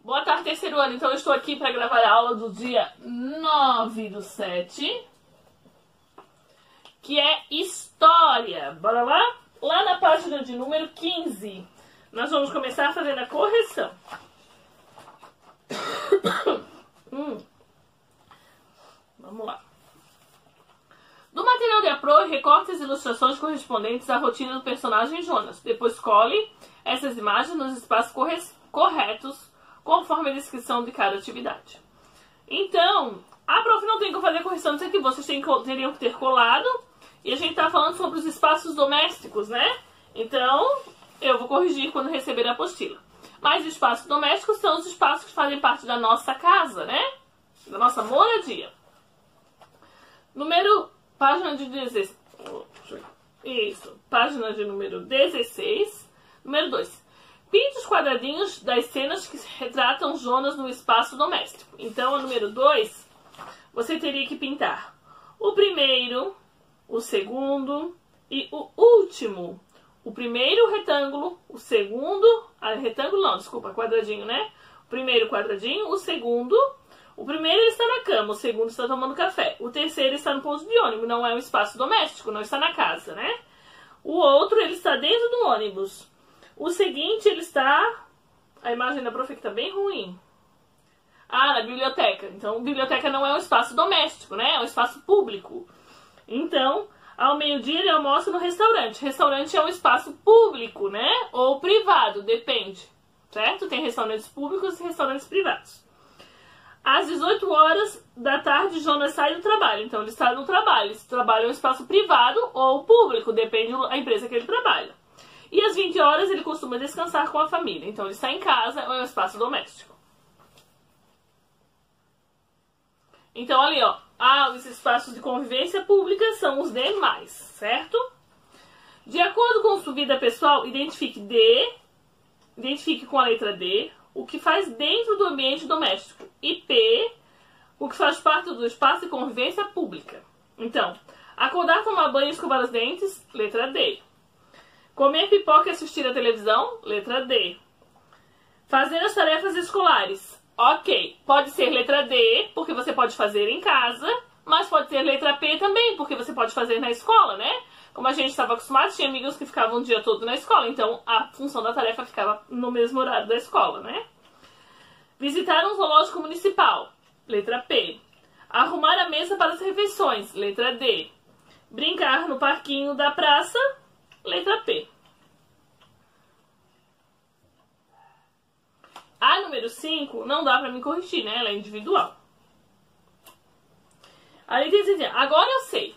Boa tarde, terceiro ano. Então eu estou aqui para gravar a aula do dia 9/7, que é História. Bora lá? Lá na página de número 15, nós vamos começar fazendo a correção. Vamos lá. Do material de apoio, recorte as ilustrações correspondentes à rotina do personagem Jonas. Depois cole essas imagens nos espaços corretos, conforme a descrição de cada atividade. Então, a prof não tem que fazer correção disso aqui, vocês teriam que ter colado. E a gente tá falando sobre os espaços domésticos, né? Então, eu vou corrigir quando receber a apostila. Mas os espaços domésticos são os espaços que fazem parte da nossa casa, né? Da nossa moradia. Página de 16. Isso, página de número 16. Número 2. Pinte os quadradinhos das cenas que retratam Jonas no espaço doméstico. Então, o número 2, você teria que pintar o primeiro, o segundo e o último. O primeiro retângulo, o segundo... retângulo não, desculpa, quadradinho, né? O primeiro quadradinho, o segundo... O primeiro ele está na cama, o segundo está tomando café. O terceiro está no pouso de ônibus, não é um espaço doméstico, não está na casa, né? O outro, ele está dentro do ônibus. O seguinte, ele está... A imagem da prof está bem ruim. Na biblioteca. Então, biblioteca não é um espaço doméstico, né? É um espaço público. Então, ao meio-dia ele almoça no restaurante. Restaurante é um espaço público, né? Ou privado, depende. Certo? Tem restaurantes públicos e restaurantes privados. Às 18 horas da tarde, Jonas sai do trabalho. Então, ele está no trabalho. Esse trabalho é um espaço privado ou público, depende da empresa que ele trabalha. E às 20 horas, ele costuma descansar com a família. Então, ele está em casa ou é um espaço doméstico. Então, ali, ó. Os espaços de convivência pública são os demais, certo? De acordo com sua vida pessoal, identifique com a letra D o que faz dentro do ambiente doméstico. E P, o que faz parte do espaço de convivência pública. Então, acordar, tomar banho e escovar os dentes, letra D. Comer pipoca e assistir a televisão, letra D. Fazer as tarefas escolares, ok. Pode ser letra D, porque você pode fazer em casa, mas pode ser letra P também, porque você pode fazer na escola, né? Como a gente estava acostumado, tinha amigos que ficavam o dia todo na escola, então a função da tarefa ficava no mesmo horário da escola, né? Visitar um zoológico municipal, letra P. Arrumar a mesa para as refeições, letra D. Brincar no parquinho da praça, letra P. A número 5 não dá para me corrigir, né? Ela é individual. Ali diz assim, agora eu sei.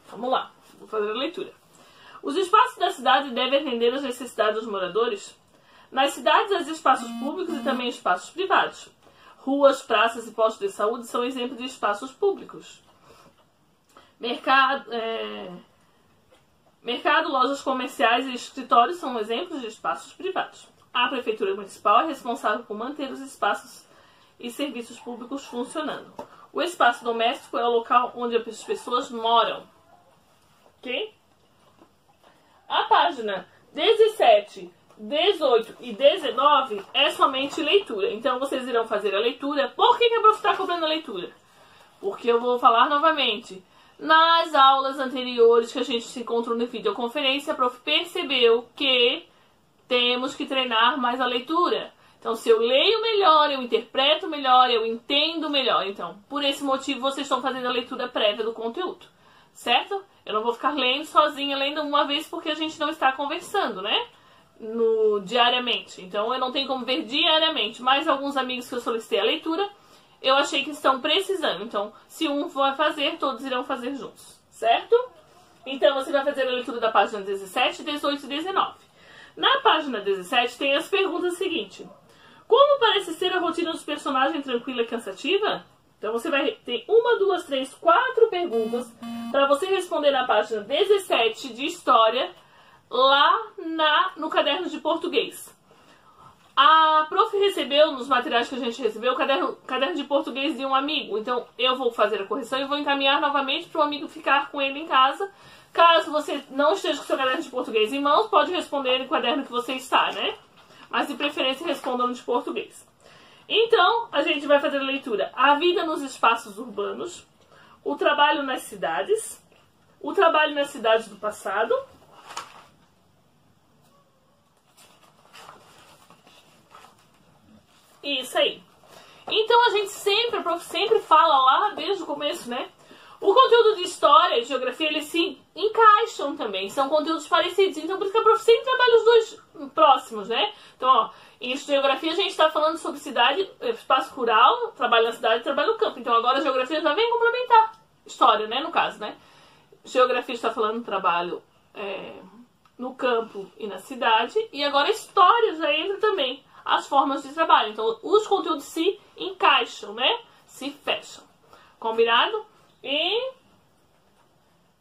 Vamos lá. Vou fazer a leitura. Os espaços da cidade devem atender às necessidades dos moradores. Nas cidades, há espaços públicos e também espaços privados. Ruas, praças e postos de saúde são exemplos de espaços públicos. Mercado, lojas comerciais e escritórios são exemplos de espaços privados. A Prefeitura Municipal é responsável por manter os espaços e serviços públicos funcionando. O espaço doméstico é o local onde as pessoas moram. Ok? A página 17, 18 e 19 é somente leitura. Então, vocês irão fazer a leitura. Por que a prof está cobrando a leitura? Porque eu vou falar novamente. Nas aulas anteriores que a gente se encontrou na videoconferência, a prof percebeu que temos que treinar mais a leitura. Então, se eu leio melhor, eu interpreto melhor, eu entendo melhor. Então, por esse motivo, vocês estão fazendo a leitura prévia do conteúdo. Certo? Eu não vou ficar lendo sozinha, lendo uma vez, porque a gente não está conversando, né? Diariamente. Então, eu não tenho como ver diariamente. Mas alguns amigos que eu solicitei a leitura, eu achei que estão precisando. Então, se um vai fazer, todos irão fazer juntos. Certo? Então, você vai fazer a leitura da página 17, 18 e 19. Na página 17, tem as perguntas seguintes. Como parece ser a rotina dos personagens tranquila e cansativa? Então, você vai ter 1, 2, 3, 4 perguntas para você responder na página 17 de História, lá no caderno de português. A prof recebeu, nos materiais que a gente recebeu, o caderno de português de um amigo. Então, eu vou fazer a correção e vou encaminhar novamente para o amigo ficar com ele em casa. Caso você não esteja com o seu caderno de português em mãos, pode responder no caderno que você está, né? Mas, de preferência, responda no de português. Então, a gente vai fazer a leitura: a vida nos espaços urbanos, o trabalho nas cidades, o trabalho nas cidades do passado, isso aí. Então a gente sempre, a prof sempre fala lá desde o começo, né? O conteúdo de história e geografia, eles se encaixam também, são conteúdos parecidos. Então por isso que a prof sempre trabalha os dois próximos, né? Então, ó, em geografia a gente está falando sobre cidade, espaço rural, trabalho na cidade e trabalho no campo. Então agora a geografia já vem complementar. História, né, no caso, né? Geografia está falando trabalho no campo e na cidade. E agora a história já entra também. As formas de trabalho. Então, os conteúdos se encaixam, né? Se fecham. Combinado? E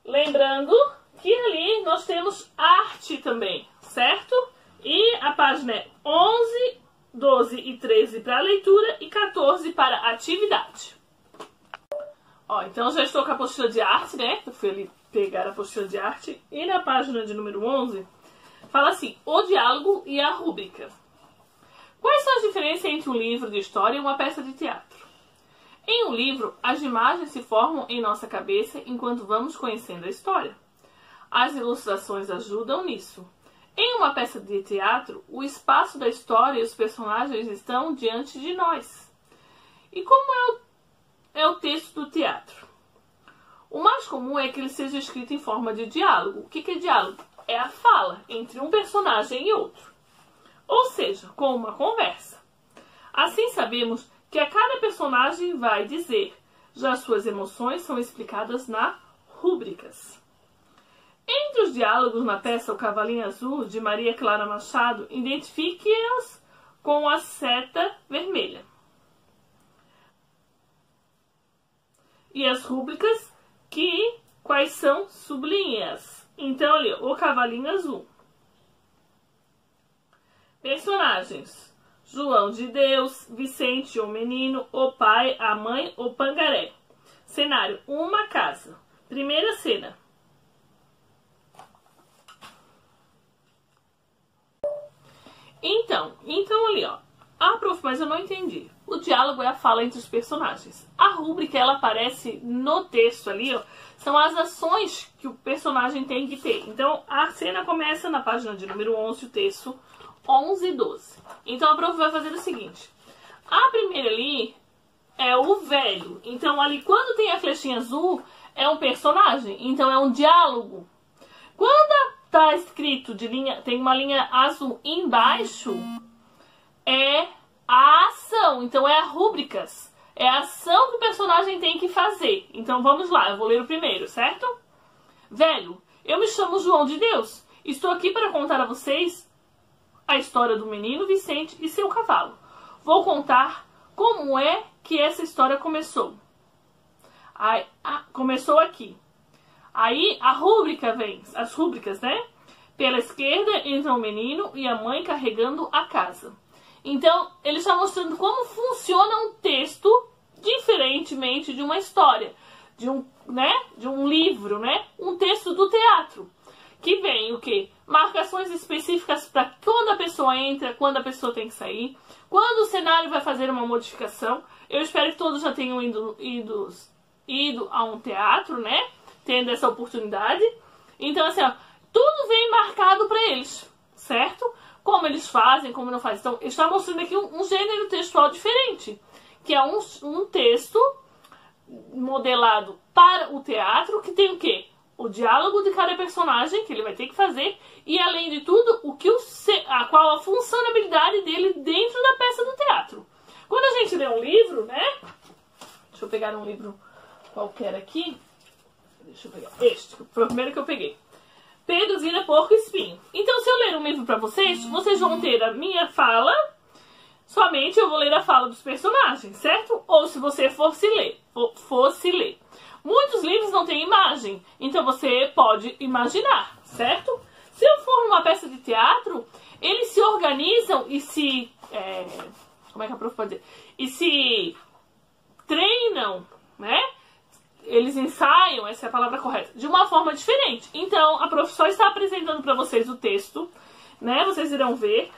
lembrando que ali nós temos arte também, certo? E a página é 11, 12 e 13 para leitura e 14 para atividade. Ó, então já estou com a apostila de arte, né? Eu fui ali pegar a apostila de arte. E na página de número 11, fala assim: o diálogo e a rúbrica. Quais são as diferenças entre um livro de história e uma peça de teatro? Em um livro, as imagens se formam em nossa cabeça enquanto vamos conhecendo a história. As ilustrações ajudam nisso. Em uma peça de teatro, o espaço da história e os personagens estão diante de nós. E como é o texto do teatro? O mais comum é que ele seja escrito em forma de diálogo. O que é diálogo? É a fala entre um personagem e outro. Ou seja, com uma conversa. Assim sabemos que a cada personagem vai dizer, já suas emoções são explicadas na rúbricas. Entre os diálogos na peça O Cavalinho Azul, de Maria Clara Machado, identifique-os com a seta vermelha. E as rúbricas, quais são? Sublinhe-as. Então ali, O Cavalinho Azul. Personagens: João de Deus, Vicente o Menino, o pai, a mãe, o pangaré. Cenário: uma casa. Primeira cena. Então ali, ó. Ah, prof, mas eu não entendi. O diálogo é a fala entre os personagens. A rúbrica, ela aparece no texto ali, ó. São as ações que o personagem tem que ter. Então, a cena começa na página de número 11, o texto 11 e 12. Então a prof vai fazer o seguinte: a primeira ali é o velho. Então ali, quando tem a flechinha azul, é um personagem. Então é um diálogo. Quando tá escrito de linha, tem uma linha azul embaixo, é a ação. Então é a rúbricas. É a ação que o personagem tem que fazer. Então vamos lá, eu vou ler o primeiro, certo? Velho: eu me chamo João de Deus. Estou aqui para contar a vocês a história do menino Vicente e seu cavalo. Vou contar como é que essa história começou. Começou aqui. Aí a rúbrica vem, as rúbricas, né? Pela esquerda entra o menino e a mãe carregando a casa. Então, ele está mostrando como funciona um texto diferentemente de uma história, de um livro, né? Um texto do teatro. Que vem o quê? Marcações específicas para quando a pessoa entra, quando a pessoa tem que sair, quando o cenário vai fazer uma modificação. Eu espero que todos já tenham ido a um teatro, né? Tendo essa oportunidade. Então, assim, ó, tudo vem marcado para eles, certo? Como eles fazem, como não fazem. Então, está mostrando aqui um gênero textual diferente, que é um texto modelado para o teatro, que tem o quê? O diálogo de cada personagem que ele vai ter que fazer e, além de tudo, qual a funcionalidade dele dentro da peça do teatro. Quando a gente lê um livro, né? Deixa eu pegar um livro qualquer aqui. Deixa eu pegar este, foi o primeiro que eu peguei. Pedro vira porco espinho. Então, se eu ler um livro para vocês vão ter a minha fala, somente eu vou ler a fala dos personagens, certo? Ou se você fosse ler. Muitos livros não têm imagem, então você pode imaginar, certo? Se eu for numa peça de teatro, eles se organizam e se... como é que a prof pode dizer? E se treinam, né? Eles ensaiam, essa é a palavra correta, de uma forma diferente. Então, a prof só está apresentando para vocês o texto, né? Vocês irão ver.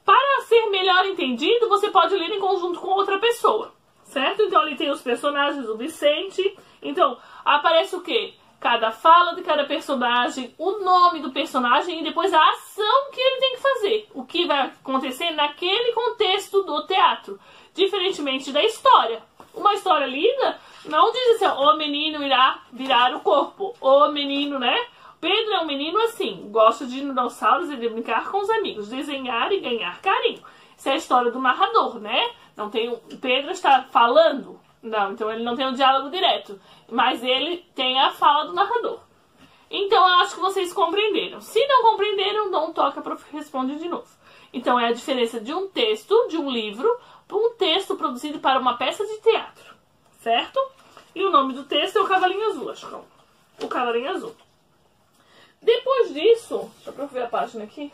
Para ser melhor entendido, você pode ler em conjunto com outra pessoa, certo? Então ali tem os personagens, o Vicente. Então aparece o quê? Cada fala de cada personagem, o nome do personagem e depois a ação que ele tem que fazer. O que vai acontecer naquele contexto do teatro. Diferentemente da história. Uma história lida não diz assim, o menino irá virar o corpo. O menino, né? Pedro é um menino assim, gosta de dinossauros e de brincar com os amigos, desenhar e ganhar carinho. Isso é a história do narrador, né? Não tem o Pedro está falando. Não, então ele não tem um diálogo direto. Mas ele tem a fala do narrador. Então eu acho que vocês compreenderam. Se não compreenderam, dá um toque, a prof responde de novo. Então é a diferença de um texto, de um livro, para um texto produzido para uma peça de teatro. Certo? E o nome do texto é o Cavalinho Azul, acho que é o Cavalinho Azul. Depois disso, deixa eu ver a página aqui.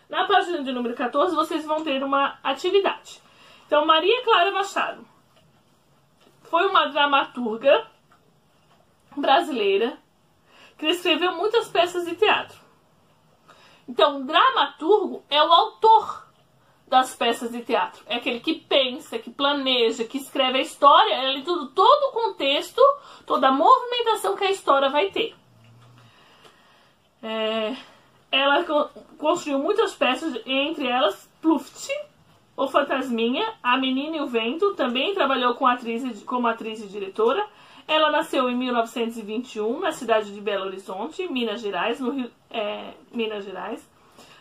Na página de número 14, vocês vão ter uma atividade. Então, Maria Clara Machado foi uma dramaturga brasileira que escreveu muitas peças de teatro. Então, dramaturgo é o autor das peças de teatro. É aquele que pensa, que planeja, que escreve a história, ele todo o contexto, toda a movimentação que a história vai ter. Ela construiu muitas peças, entre elas Pluft, O Fantasminha, A Menina e o Vento. Também trabalhou como atriz e diretora. Ela nasceu em 1921 na cidade de Belo Horizonte, Minas Gerais.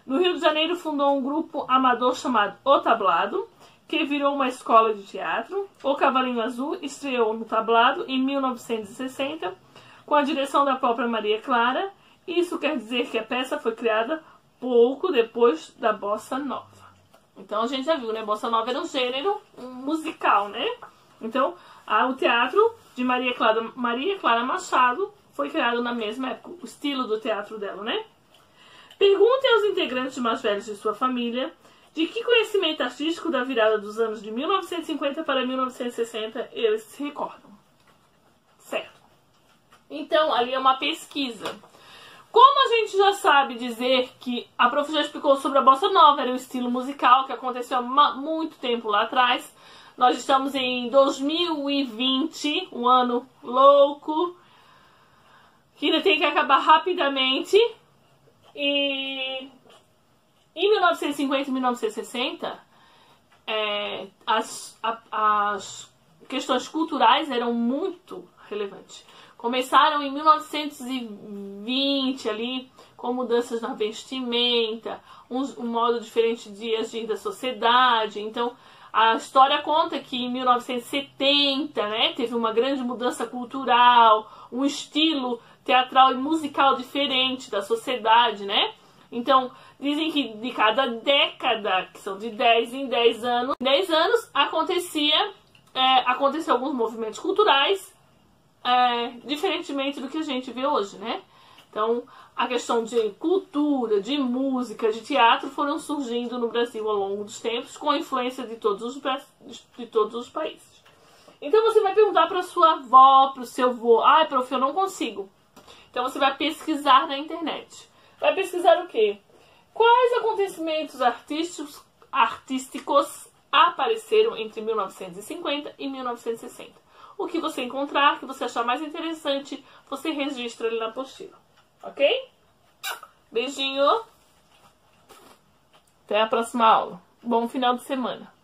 No Rio de Janeiro fundou um grupo amador chamado O Tablado, que virou uma escola de teatro. O Cavalinho Azul estreou no Tablado em 1960 com a direção da própria Maria Clara. Isso quer dizer que a peça foi criada pouco depois da Bossa Nova. Então a gente já viu, né? Bossa Nova era um gênero musical, né? Então o teatro de Maria Clara Machado foi criado na mesma época. O estilo do teatro dela, né? Perguntem aos integrantes mais velhos de sua família de que conhecimento artístico da virada dos anos de 1950 para 1960 eles se recordam. Certo. Então ali é uma pesquisa. Como a gente já sabe dizer que a prof já explicou sobre a Bossa Nova, era um estilo musical que aconteceu há muito tempo lá atrás. Nós estamos em 2020, um ano louco, que ainda tem que acabar rapidamente. E em 1950 e 1960, as questões culturais eram muito relevantes. Começaram em 1920 ali, com mudanças na vestimenta, um modo diferente de agir da sociedade. Então, a história conta que em 1970, né, teve uma grande mudança cultural, um estilo teatral e musical diferente da sociedade, né? Então, dizem que de cada década, que são de 10 em 10 anos, aconteceu alguns movimentos culturais, diferentemente do que a gente vê hoje, né? Então, a questão de cultura, de música, de teatro foram surgindo no Brasil ao longo dos tempos, com a influência de todos os países. Então, você vai perguntar para sua avó, para o seu avô: "Ah, prof, eu não consigo." Então, você vai pesquisar na internet. Vai pesquisar o quê? Quais acontecimentos artísticos apareceram entre 1950 e 1960? O que você encontrar, que você achar mais interessante, você registra ali na apostila. Ok? Beijinho. Até a próxima aula. Bom final de semana.